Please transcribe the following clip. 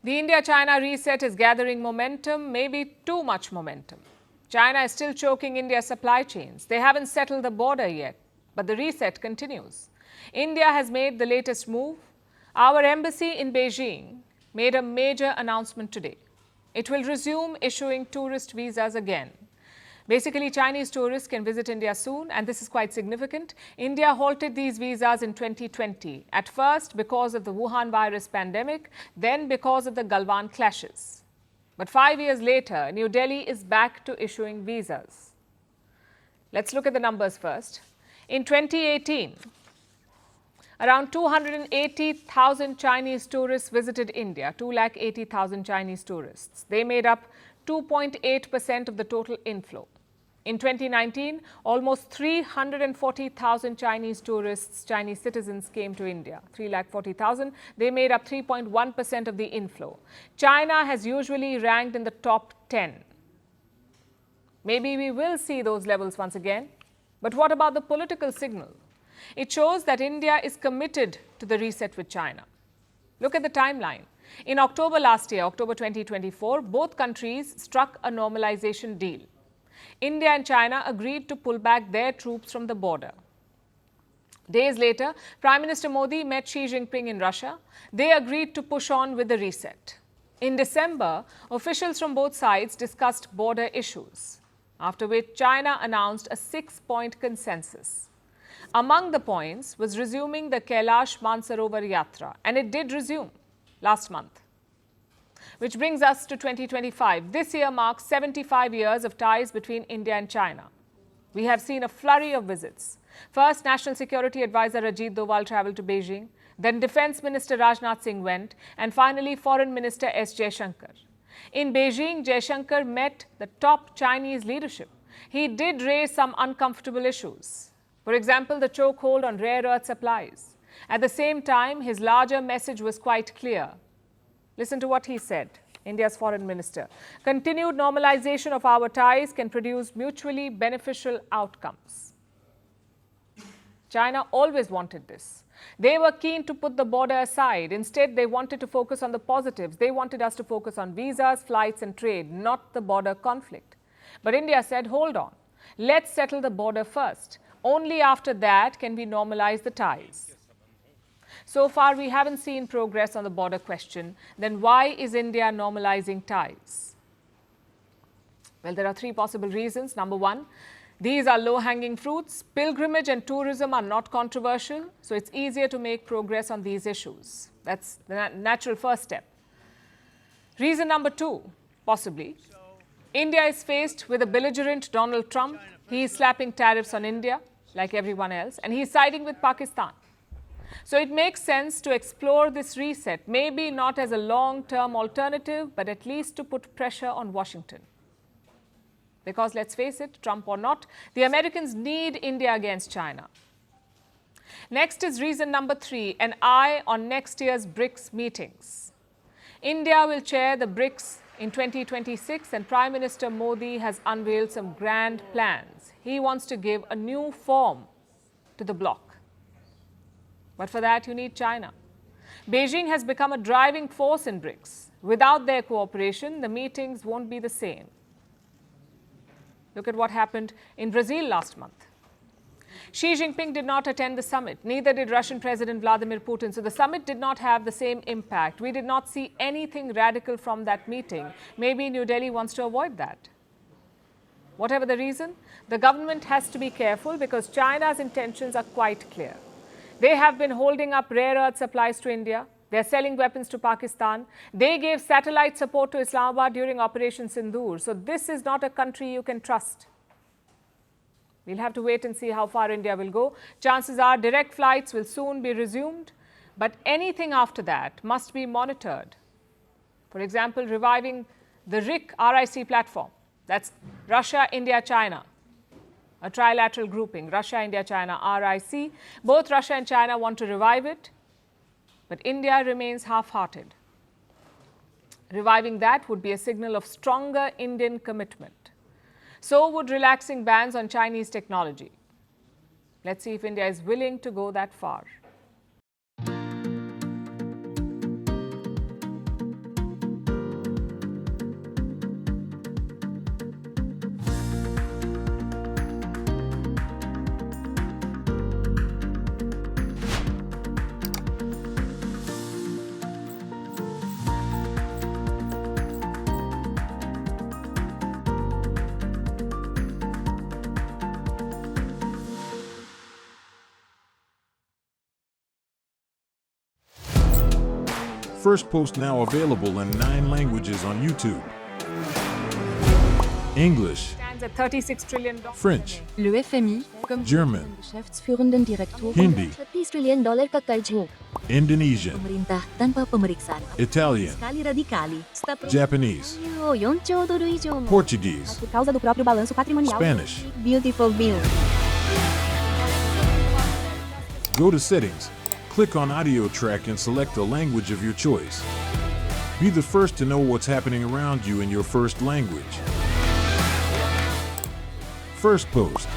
The India-China reset is gathering momentum, maybe too much momentum. China is still choking India's supply chains. They haven't settled the border yet, but the reset continues. India has made the latest move. Our embassy in Beijing made a major announcement today. It will resume issuing tourist visas again. Basically, Chinese tourists can visit India soon, and this is quite significant. India halted these visas in 2020, at first because of the Wuhan virus pandemic, then because of the Galwan clashes. But 5 years later, New Delhi is back to issuing visas. Let's look at the numbers first. In 2018, around 280,000 Chinese tourists visited India, 280,000 Chinese tourists. They made up 2.8% of the total inflow. In 2019, almost 340,000 Chinese tourists, Chinese citizens came to India, 340,000. They made up 3.1% of the inflow. China has usually ranked in the top 10. Maybe we will see those levels once again. But what about the political signal? It shows that India is committed to the reset with China. Look at the timeline. In October last year, October 2024, both countries struck a normalization deal. India and China agreed to pull back their troops from the border. Days later, Prime Minister Modi met Xi Jinping in Russia. They agreed to push on with the reset. In December, officials from both sides discussed border issues, after which China announced a 6-point consensus. Among the points was resuming the Kailash Mansarovar Yatra, and it did resume last month. Which brings us to 2025. This year marks 75 years of ties between India and China. We have seen a flurry of visits. First, National Security Advisor Ajit Doval travelled to Beijing. Then Defence Minister Rajnath Singh went. And finally, Foreign Minister S. Jaishankar. In Beijing, Jaishankar met the top Chinese leadership. He did raise some uncomfortable issues. For example, the chokehold on rare earth supplies. At the same time, his larger message was quite clear. Listen to what he said, India's foreign minister. Continued normalization of our ties can produce mutually beneficial outcomes. China always wanted this. They were keen to put the border aside. Instead, they wanted to focus on the positives. They wanted us to focus on visas, flights and trade, not the border conflict. But India said, hold on, let's settle the border first. Only after that can we normalize the ties. So far, we haven't seen progress on the border question. Then why is India normalizing ties? Well, there are three possible reasons. Number one, these are low-hanging fruits. Pilgrimage and tourism are not controversial, so it's easier to make progress on these issues. That's the natural first step. Reason number two, possibly, India is faced with a belligerent Donald Trump. He is slapping tariffs on India, like everyone else, and he's siding with Pakistan. So it makes sense to explore this reset, maybe not as a long-term alternative, but at least to put pressure on Washington. Because let's face it, Trump or not, the Americans need India against China. Next is reason number three, an eye on next year's BRICS meetings. India will chair the BRICS in 2026, and Prime Minister Modi has unveiled some grand plans. He wants to give a new form to the bloc. But for that, you need China. Beijing has become a driving force in BRICS. Without their cooperation, the meetings won't be the same. Look at what happened in Brazil last month. Xi Jinping did not attend the summit. Neither did Russian President Vladimir Putin. So the summit did not have the same impact. We did not see anything radical from that meeting. Maybe New Delhi wants to avoid that. Whatever the reason, the government has to be careful because China's intentions are quite clear. They have been holding up rare earth supplies to India. They're selling weapons to Pakistan. They gave satellite support to Islamabad during Operation Sindoor. So this is not a country you can trust. We'll have to wait and see how far India will go. Chances are direct flights will soon be resumed. But anything after that must be monitored. For example, reviving the RIC platform. That's Russia, India, China. A trilateral grouping, Russia, India, China, RIC. Both Russia and China want to revive it, but India remains half-hearted. Reviving that would be a signal of stronger Indian commitment. So would relaxing bans on Chinese technology. Let's see if India is willing to go that far. Firstpost now available in 9 languages on YouTube. English, Stands at $36 trillion. French, Le FMI, comme German, Geschäftsführenden Direktoren, Hindi, $30 trillion ka karjo. Indonesian, Pemerintah tanpa pemeriksaan. Italian, Kali radikali. Stop. Japanese, $4 trilhão hijo mo. Portuguese, Por causa do próprio balanço patrimonial. Spanish. Beautiful bill. Go to Settings, click on Audio Track and select the language of your choice. Be the first to know what's happening around you in your first language. Firstpost.